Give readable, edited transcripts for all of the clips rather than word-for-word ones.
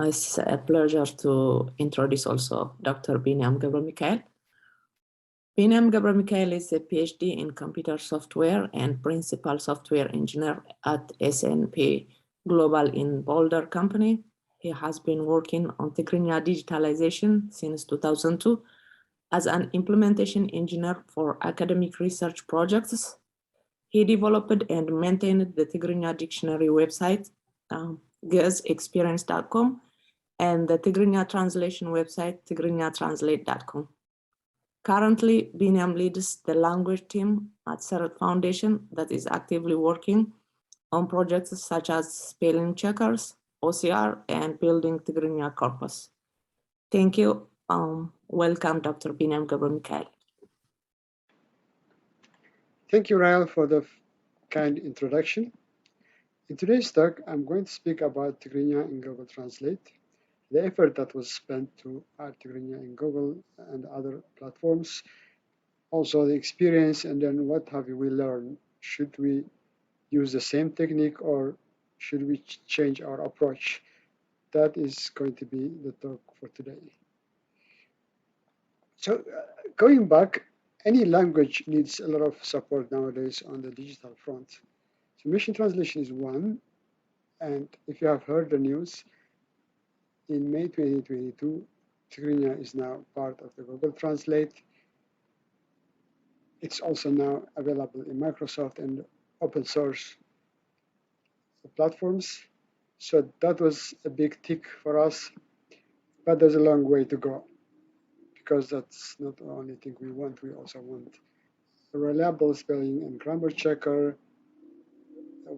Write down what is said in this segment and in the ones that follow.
It's a pleasure to introduce also Dr. Biniam Gebremichael. Biniam Gebremichael is a PhD in computer software and principal software engineer at S&P Global in Boulder Company. He has been working on Tigrinya digitalization since 2002 as an implementation engineer for academic research projects. He developed and maintained the Tigrinya dictionary website, gezexperience.com, and the Tigrinya translation website, tigrinyatranslate.com. Currently, Biniam leads the language team at Serret Foundation that is actively working on projects such as spelling checkers, OCR, and building Tigrinya corpus. Thank you. Welcome, Dr. Biniam Gebremichael. Thank you, Rael, for the kind introduction. In today's talk, I'm going to speak about Tigrinya in Google Translate, the effort that was spent to add Tigrinya in Google and other platforms, also the experience, and then what have we learned? Should we use the same technique or should we change our approach? That is going to be the talk for today. So going back, any language needs a lot of support nowadays on the digital front. So machine translation is one, and if you have heard the news, in May 2022, Tigrinya is now part of the Google Translate. It's also now available in Microsoft and open source platforms. So that was a big tick for us, but there's a long way to go because that's not the only thing we want. We also want a reliable spelling and grammar checker,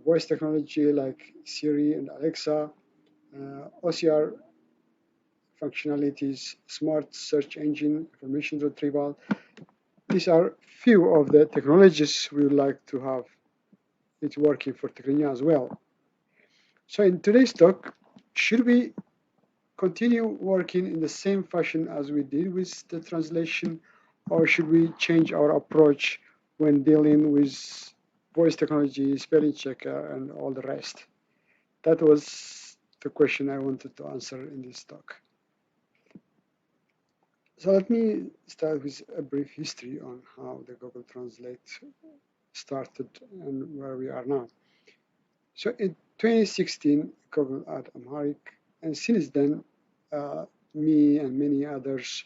voice technology like Siri and Alexa, OCR functionalities, smart search engine, information retrieval. These are few of the technologies we would like to have it working for Tigrinya as well. So in today's talk, should we continue working in the same fashion as we did with the translation, or should we change our approach when dealing with voice technology, spelling checker, and all the rest? That was the question I wanted to answer in this talk. So let me start with a brief history on how the Google Translate started and where we are now. So in 2016, Google added Amharic, and since then, me and many others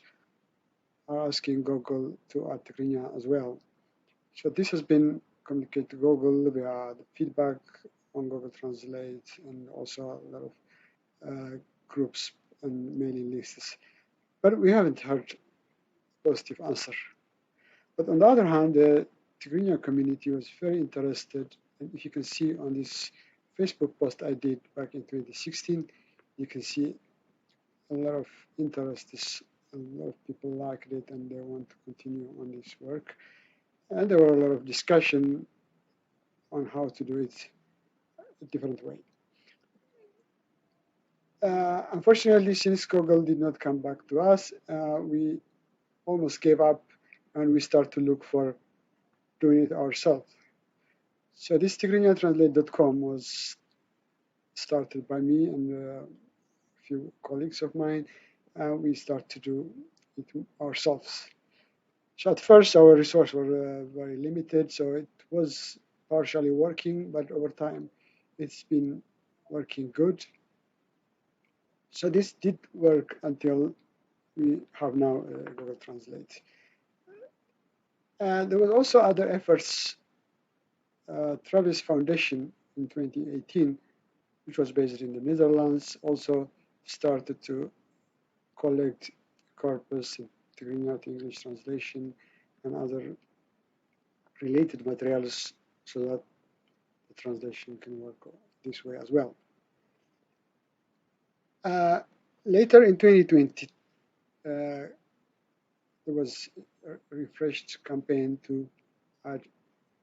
are asking Google to add Tigrinya as well. So this has been communicated to Google via the feedback on Google Translate and also a lot of groups and mailing lists. But we haven't heard a positive answer. But on the other hand, the Tigrinya community was very interested. And if you can see on this Facebook post I did back in 2016, you can see a lot of interest. A lot of people liked it and they want to continue on this work. And there were a lot of discussion on how to do it a different way. Unfortunately, since Google did not come back to us, we almost gave up and we start to look for doing it ourselves. So this Tigrinya-translate.com was started by me and a few colleagues of mine. We start to do it ourselves. So at first our resources were very limited, so it was partially working, but over time it's been working good. So this did work until we have now Google Translate. And there was also other efforts. Travis Foundation in 2018, which was based in the Netherlands, also started to collect corpus, Tigrinya to English translation, and other related materials so that the translation can work this way as well. Later in 2020, there was a refreshed campaign to add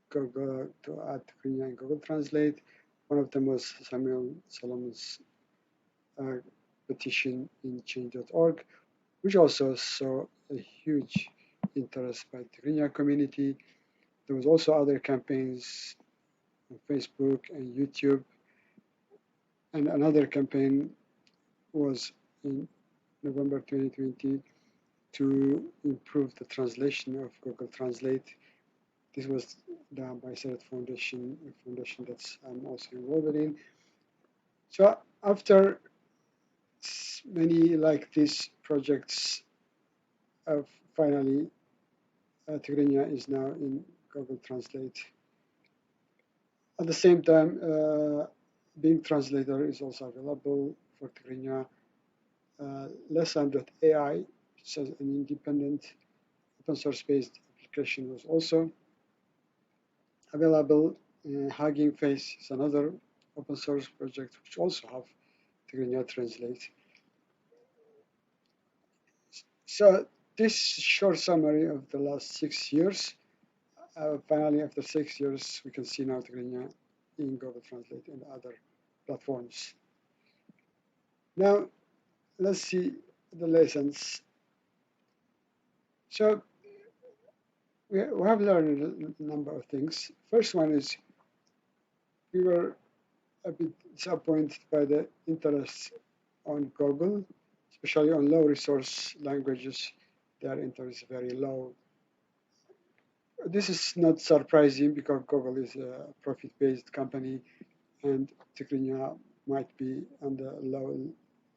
Google to add Tigrinya in Google Translate. One of them was Samuel Solomon's petition in change.org, which also saw a huge interest by the Tigrinya community. There was also other campaigns on Facebook and YouTube, and another campaign was in November 2020 to improve the translation of Google Translate. This was done by Sarat Foundation, a foundation that I'm also involved in. So after many like these projects, finally, Tigrinya is now in Google Translate. At the same time, Bing Translator is also available for Tigrinya. Lesson.ai, which is an independent open source based application, was also available. Hugging Face is another open source project which also have Tigrinya Translate. So this short summary of the last 6 years. Finally, after 6 years, we can see now Tigrinya in Google Translate and other platforms. Now, let's see the lessons. So we have learned a number of things. First one is we were a bit disappointed by the interest on Google, especially on low resource languages. Their interest is very low. This is not surprising because Google is a profit-based company and Tigrinya might be on the low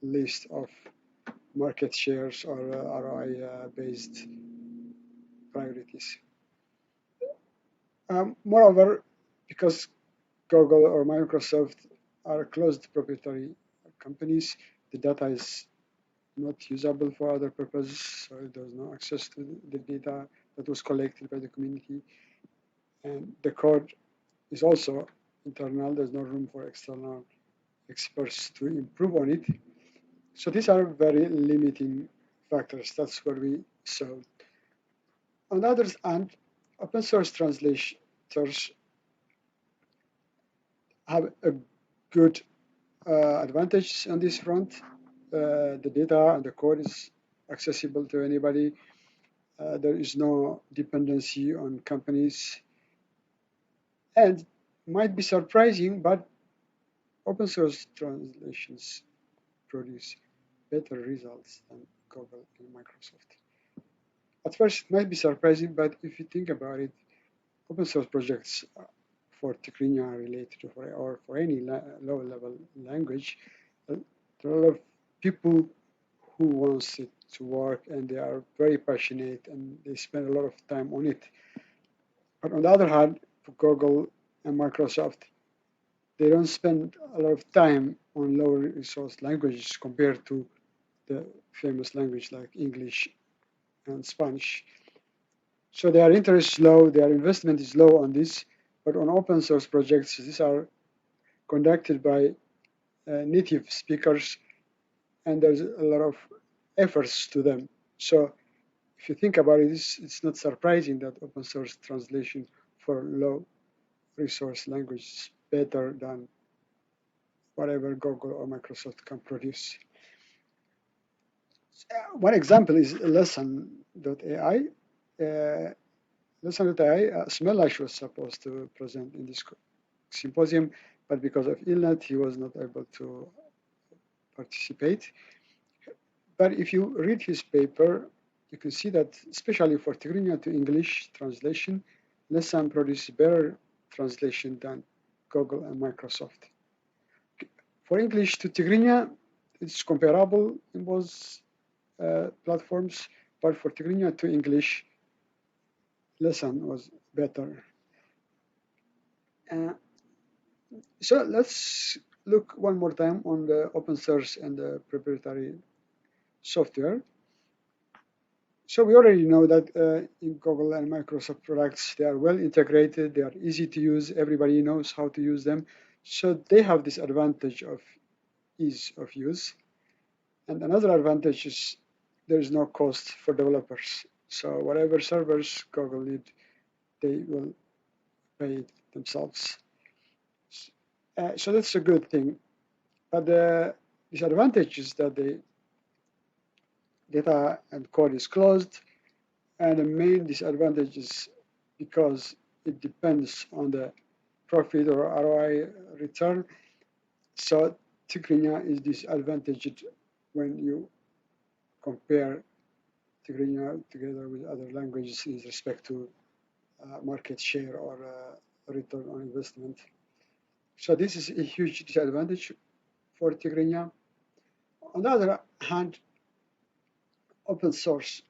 list of market shares or ROI-based priorities. Moreover, because Google or Microsoft are closed proprietary companies, the data is not usable for other purposes, so there's no access to the data that was collected by the community. And the code is also internal, there's no room for external experts to improve on it. So these are very limiting factors. That's what we saw. On the other hand, open source translators have a good advantage on this front. The data and the code is accessible to anybody. There is no dependency on companies. And might be surprising, but open source translations produce better results than Google and Microsoft. At first, it might be surprising, but if you think about it, open source projects for Tigrinya-related or for any low-level language, there are a lot of people who wants it to work, and they are very passionate, and they spend a lot of time on it. But on the other hand, for Google and Microsoft, they don't spend a lot of time on lower resource languages compared to the famous language like English and Spanish. So their interest is low, their investment is low on this, but on open source projects, these are conducted by native speakers, and there's a lot of efforts to them. So if you think about it, it's not surprising that open source translation for low resource language is better than whatever Google or Microsoft can produce. One example is lesson.ai. Lesson.ai, Smelash was supposed to present in this symposium, but because of illness, he was not able to participate. But if you read his paper, you can see that, especially for Tigrinya to English translation, Lesson produced better translation than Google and Microsoft. For English to Tigrinya, it's comparable in both platforms, but for Tigrinya to English, Lesson was better. So let's look one more time on the open source and the proprietary software. So we already know that in Google and Microsoft products, they are well integrated, they are easy to use, everybody knows how to use them. So they have this advantage of ease of use. And another advantage is there is no cost for developers. So whatever servers Google need, they will pay it themselves. So that's a good thing. But the disadvantage is that the data and code is closed. And the main disadvantage is because it depends on the profit or ROI return. So Tigrinya is disadvantaged when you compare Tigrinya together with other languages in respect to market share or return on investment. So this is a huge disadvantage for Tigrinya. On the other hand, open source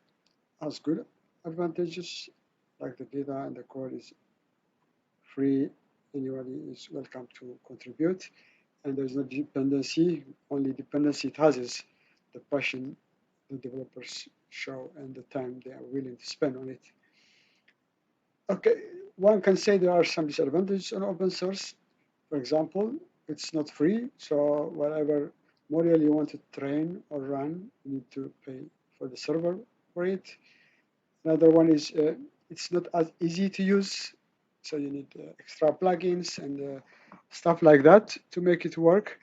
has good advantages, like the data and the code is free. Anybody is welcome to contribute, and there's no dependency. Only dependency it has is the passion the developers show and the time they are willing to spend on it. Okay, one can say there are some disadvantages on open source. For example, it's not free, so whatever model you want to train or run, you need to pay for the server for it. Another one is it's not as easy to use, so you need extra plugins and stuff like that to make it work.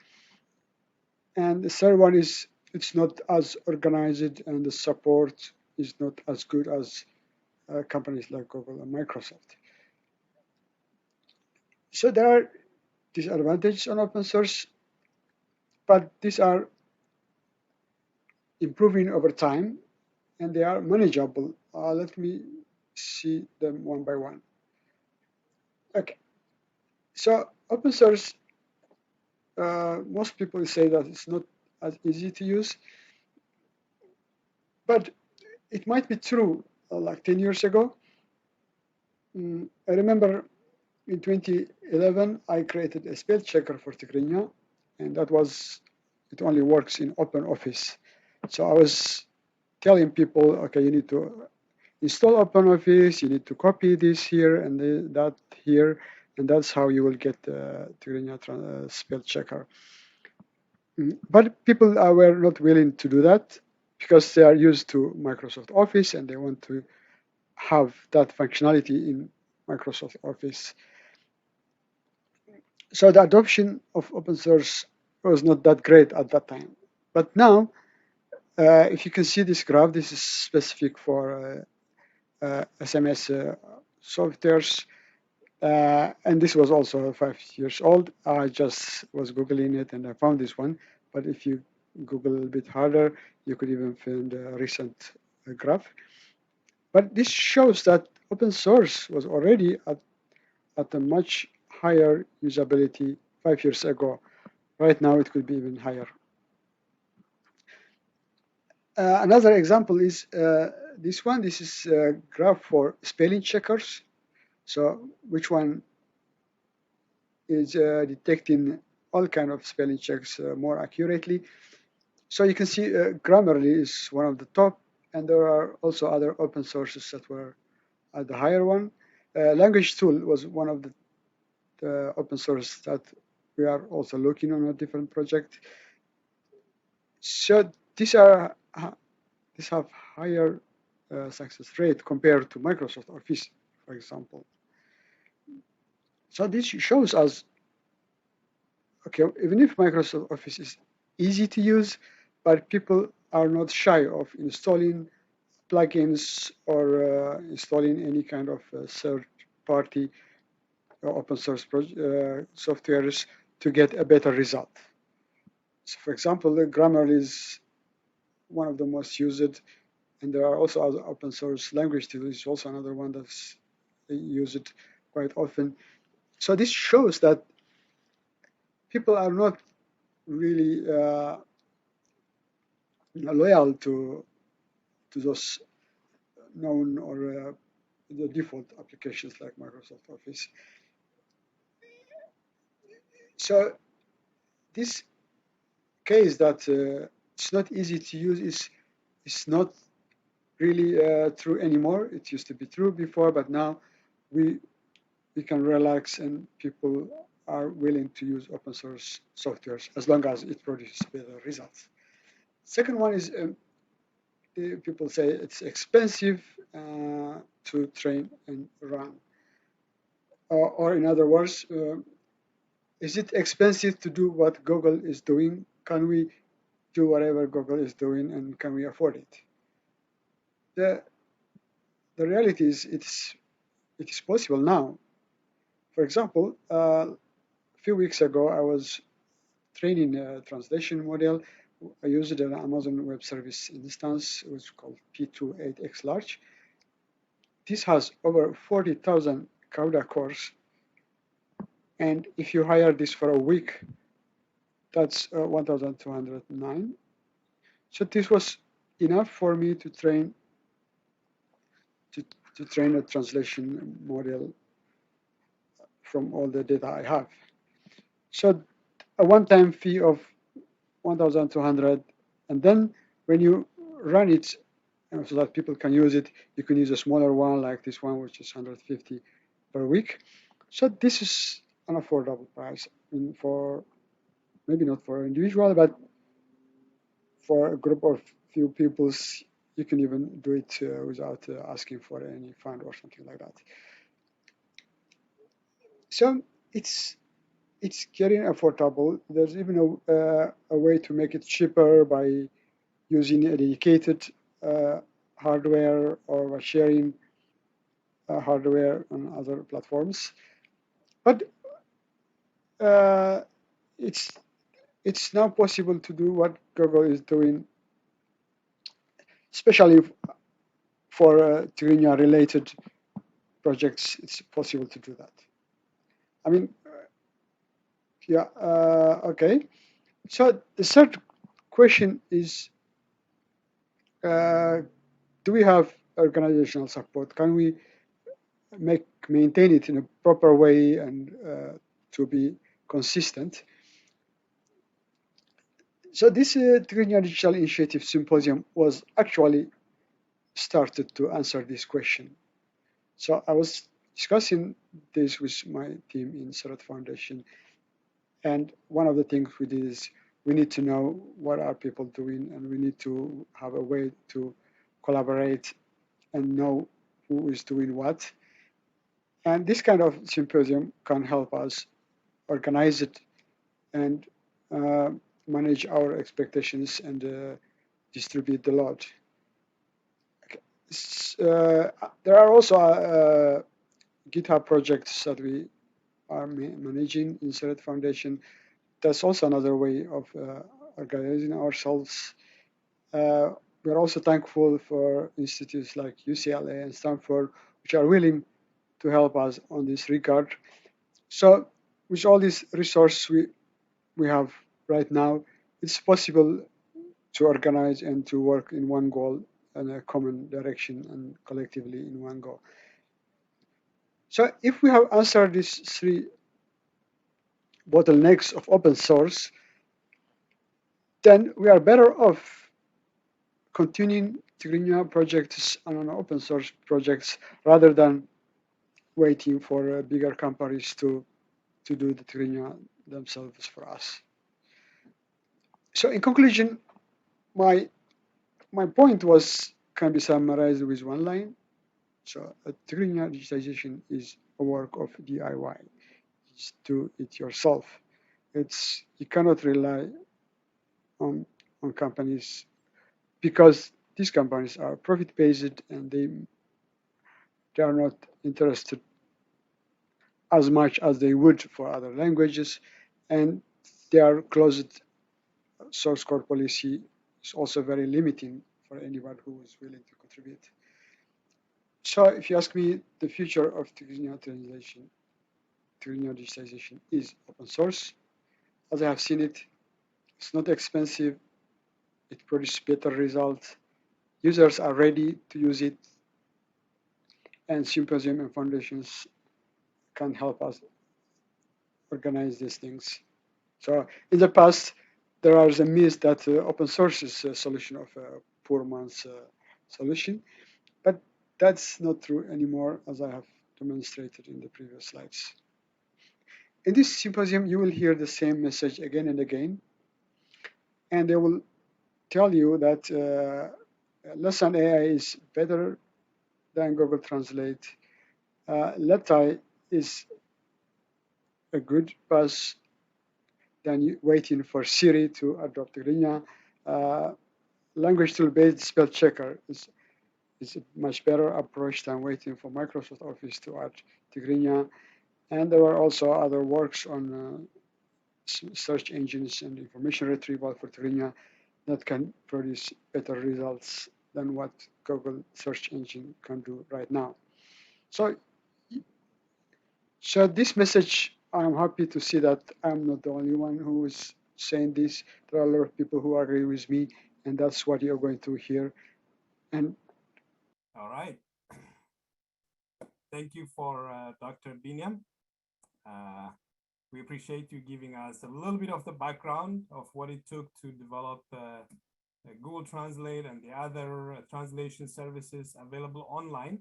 And the third one is it's not as organized and the support is not as good as companies like Google and Microsoft. So there are disadvantages on open source, but these are improving over time and they are manageable. Let me see them one by one. Okay, so open source, most people say that it's not as easy to use, but it might be true like 10 years ago. I remember in 2011, I created a spell checker for Tigrinya, and it only works in OpenOffice. So I was telling people, okay, you need to install OpenOffice, you need to copy this here and that here, and that's how you will get the Tigrinya spell checker. But people were not willing to do that because they are used to Microsoft Office and they want to have that functionality in Microsoft Office. So the adoption of open source was not that great at that time. But now, if you can see this graph, this is specific for SMS softwares. And this was also 5 years old. I just was Googling it and I found this one. But if you Google a little bit harder, you could even find a recent graph. But this shows that open source was already at a much higher usability 5 years ago. Right now, it could be even higher. Another example is this one. This is a graph for spelling checkers. So which one is detecting all kind of spelling checks more accurately. So you can see Grammarly is one of the top, and there are also other open sources that were at the higher one. LanguageTool was one of the open source that we are also looking on a different project. So these have higher success rate compared to Microsoft Office, for example. So this shows us, okay, even if Microsoft Office is easy to use, but people are not shy of installing plugins or installing any kind of third-party open source softwares to get a better result. So for example, Grammarly is one of the most used, and there are also other open source LanguageTool is also another one that's used quite often. So this shows that people are not really loyal to those known or the default applications like Microsoft Office. So this case that it's not easy to use is not really true anymore. It used to be true before, but now we can relax and people are willing to use open source softwares as long as it produces better results. Second one is people say it's expensive to train and run. Or in other words, is it expensive to do what Google is doing? Can we do whatever Google is doing and can we afford it? The reality is it is possible now. For example, a few weeks ago, I was training a translation model I used an Amazon Web Service instance, which is called P28X Large. This has over 40,000 CAUDA cores. And if you hire this for a week, that's 1,209. So this was enough for me to train a translation model from all the data I have. So a one-time fee of 1,200, and then when you run it so that people can use it, you can use a smaller one like this one, which is 150 per week. So this is an affordable price. I mean, for maybe not for an individual, but for a group of few people, you can even do it without asking for any fund or something like that. So it's getting affordable. There's even a way to make it cheaper by using a dedicated hardware or by sharing hardware on other platforms. But it's now possible to do what Google is doing, especially for Tigrinya-related projects. It's possible to do that. I mean, yeah, okay. So the third question is, do we have organizational support? Can we maintain it in a proper way and to be consistent? So this Tigrinya Digital Initiative Symposium was actually started to answer this question. So I was discussing this with my team in Sarat Foundation, and one of the things we did is we need to know what are people doing, and we need to have a way to collaborate and know who is doing what. And this kind of symposium can help us organize it and manage our expectations and distribute the load. There are also GitHub projects that we are managing in Sarat Foundation. That's also another way of organizing ourselves. We're also thankful for institutes like UCLA and Stanford, which are willing to help us on this regard. So with all these resources we have right now, it's possible to organize and to work in one goal and a common direction and collectively in one goal. So if we have answered these three bottlenecks of open source, then we are better off continuing Tigrinya projects and open source projects rather than waiting for bigger companies to do the Tigrinya themselves for us. So in conclusion, my point can be summarized with one line. So Tigrinya digitization is a work of DIY. It's do it yourself. You cannot rely on companies because these companies are profit-based and they are not interested as much as they would for other languages, and their closed source code policy is also very limiting for anyone who is willing to contribute. So if you ask me, the future of Tigrinya translation, Tigrinya digitization is open source. As I have seen it, it's not expensive. It produces better results. Users are ready to use it, and symposium and foundations can help us organize these things. So in the past, there was a myth that open source is a solution of a poor man's solution, but that's not true anymore, as I have demonstrated in the previous slides. In this symposium, you will hear the same message again and again, and they will tell you that Lesson AI is better than Google Translate. Letai is a good path than waiting for Siri to adopt Tigrinya. LanguageTool-based spell checker is a much better approach than waiting for Microsoft Office to add Tigrinya. And there are also other works on search engines and information retrieval for Tigrinya. that can produce better results than what Google search engine can do right now. So, so this message, I'm happy to see that I'm not the only one who is saying this. There are a lot of people who agree with me, and that's what you're going to hear. And all right. Thank you for Dr. Biniam. We appreciate you giving us a little bit of the background of what it took to develop Google Translate and the other translation services available online.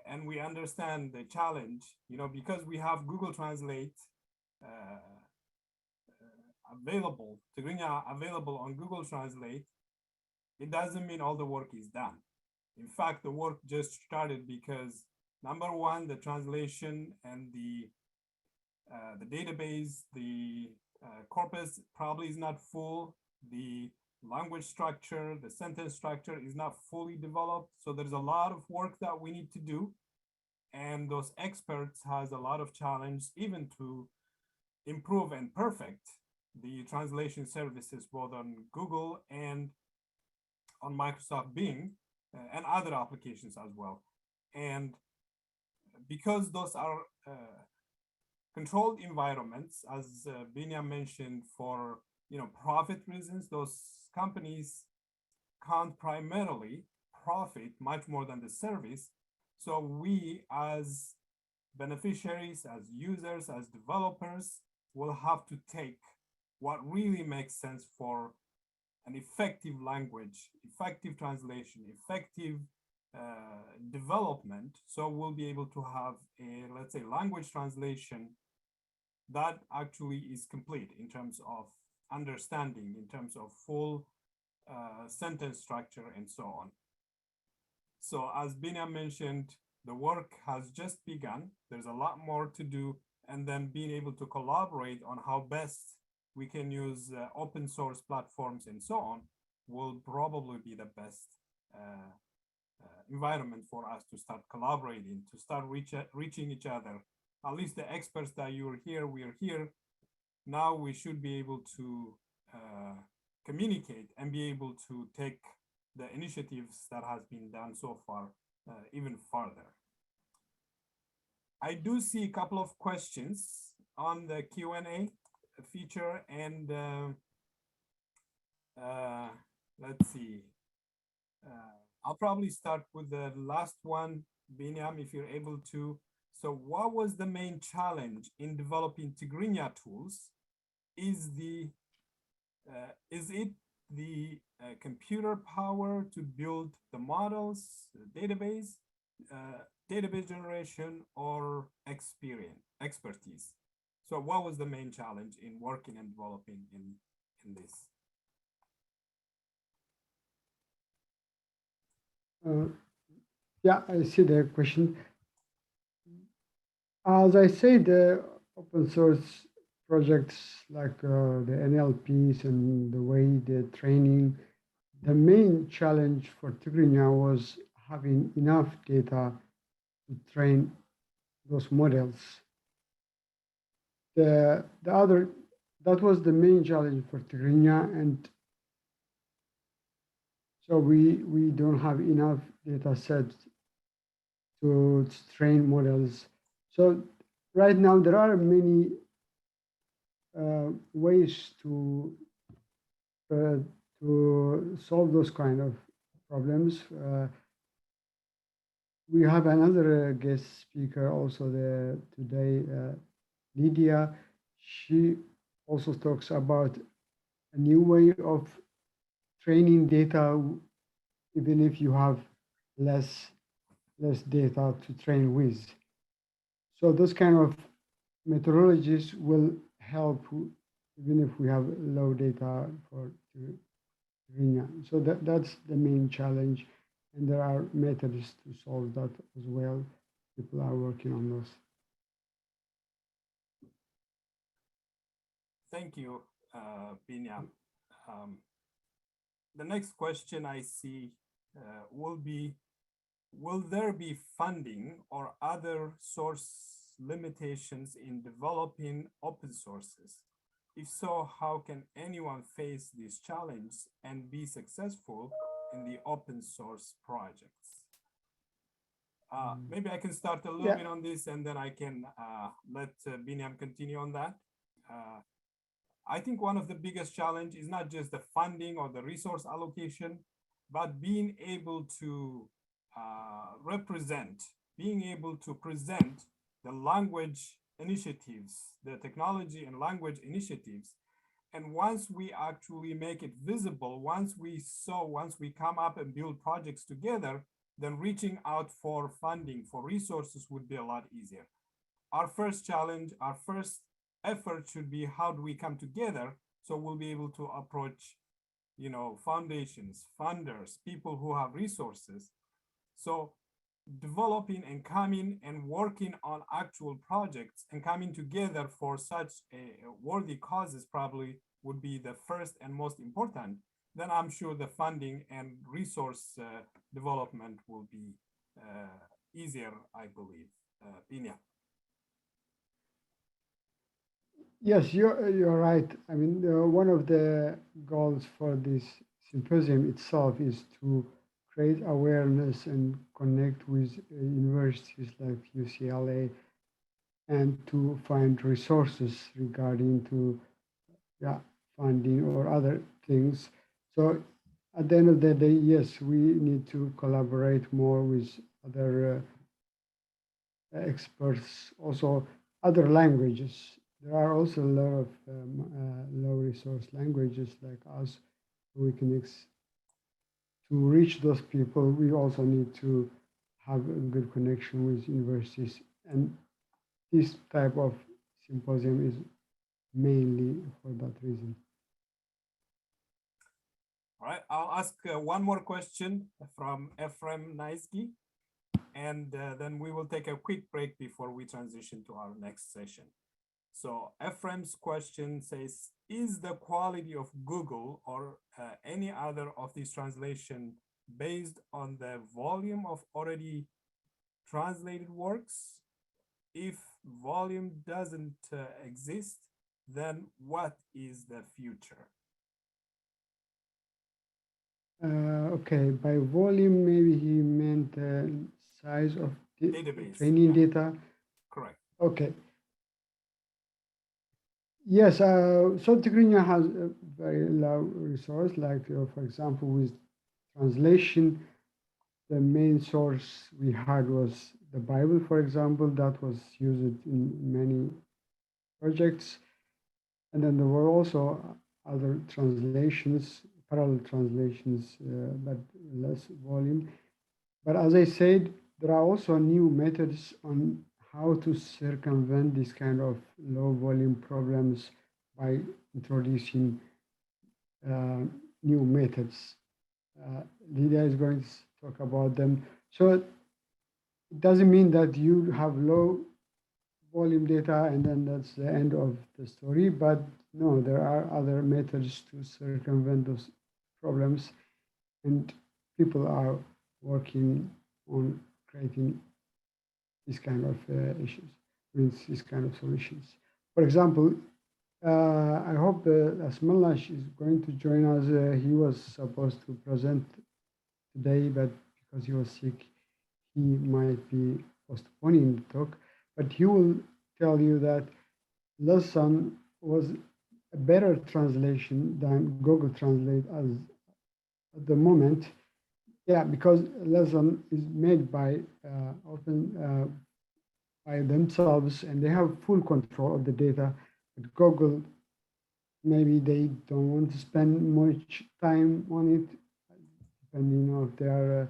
And we understand the challenge, because we have Google Translate available, Tigrinya available on Google Translate, it doesn't mean all the work is done. In fact, the work just started because number one, the translation and the database, the corpus probably is not full. The language structure, the sentence structure is not fully developed. So there's a lot of work that we need to do. And those experts has a lot of challenge even to improve and perfect the translation services both on Google and on Microsoft Bing and other applications as well. And because those are controlled environments, as Biniam mentioned, for profit reasons, those companies can't primarily profit much more than the service. So we as beneficiaries, as users, as developers, will have to take what really makes sense for an effective language, effective translation, effective development. So we'll be able to have a, let's say, language translation that actually is complete in terms of understanding, in terms of full sentence structure and so on. So as Biniam mentioned, the work has just begun. There's a lot more to do, and then being able to collaborate on how best we can use open source platforms and so on will probably be the best environment for us to start collaborating, to start reaching each other. At least the experts that you're here, we're here. Now we should be able to communicate and be able to take the initiatives that has been done so far even further. I do see a couple of questions on the Q&A feature, and let's see. I'll probably start with the last one, Biniam, if you're able to. So what was the main challenge in developing Tigrinya tools? Is it the computer power to build the models, the database generation, or expertise? So what was the main challenge in working and developing in this? Yeah, I see the question. As I said, the open source projects like the NLPs and the way the training, the main challenge for Tigrinya was having enough data to train those models. That was the main challenge for Tigrinya, and so we don't have enough data sets to train models. So right now there are many ways to solve those kind of problems. We have another guest speaker also today, Lydia. She also talks about a new way of training data, even if you have less data to train with. So those kind of methodologies will help even if we have low data for Tigrinya. So that's the main challenge, and there are methods to solve that as well. People are working on those. Thank you, Biniam. The next question I see will there be funding or other source limitations in developing open sources? If so, how can anyone face this challenge and be successful in the open source projects? Maybe I can start a little bit on this, and then I can let Biniam continue on that. I think one of the biggest challenge is not just the funding or the resource allocation, but being able to being able to present the language initiatives, the technology and language initiatives. And once we actually make it visible, once we come up and build projects together, then reaching out for funding, for resources would be a lot easier. Our first challenge, our first effort should be how do we come together so we'll be able to approach, foundations, funders, people who have resources. So developing and coming and working on actual projects and coming together for such a worthy causes probably would be the first and most important. Then I'm sure the funding and resource development will be easier, I believe. Biniam. Yes, you're right. I mean, one of the goals for this symposium itself is to create awareness and connect with universities like UCLA and to find resources regarding to funding or other things. So at the end of the day, yes, we need to collaborate more with other experts, also other languages. There are also a lot of low resource languages like us. We can to reach those people, we also need to have a good connection with universities. And this type of symposium is mainly for that reason. All right, I'll ask one more question from Ephraim Naisky, and then we will take a quick break before we transition to our next session. So Ephraim's question says, is the quality of Google or any other of these translation based on the volume of already translated works? If volume doesn't exist, then what is the future? Okay, by volume, maybe he meant the size of the Database, training data. Correct. Okay. Yes, so Tigrinya has a very low resource, like for example, with translation, the main source we had was the Bible, for example, that was used in many projects. And then there were also other translations, parallel translations, but less volume. But as I said, there are also new methods on how to circumvent this kind of low volume problems by introducing new methods. Lydia is going to talk about them. So it doesn't mean that you have low volume data and then that's the end of the story, but no, there are other methods to circumvent those problems, and people are working on creating this kind of issues, with this kind of solutions. For example, I hope Asmalash is going to join us. He was supposed to present today, but because he was sick, he might be postponing the talk. But he will tell you that Lesson was a better translation than Google Translate as at the moment. Yeah, because Lesson is made by often by themselves and they have full control of the data. But Google, maybe they don't want to spend much time on it, depending on if they are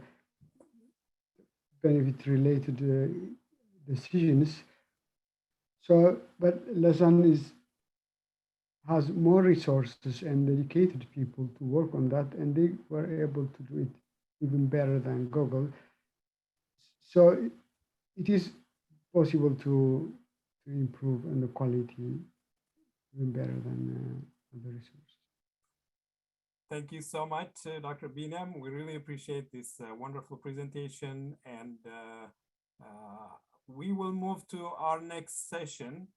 benefit-related decisions. So, but Lesson has more resources and dedicated people to work on that, and they were able to do it even better than Google. So it is possible to improve on the quality even better than other resources. Thank you so much, Dr. Biniam. We really appreciate this wonderful presentation, and we will move to our next session.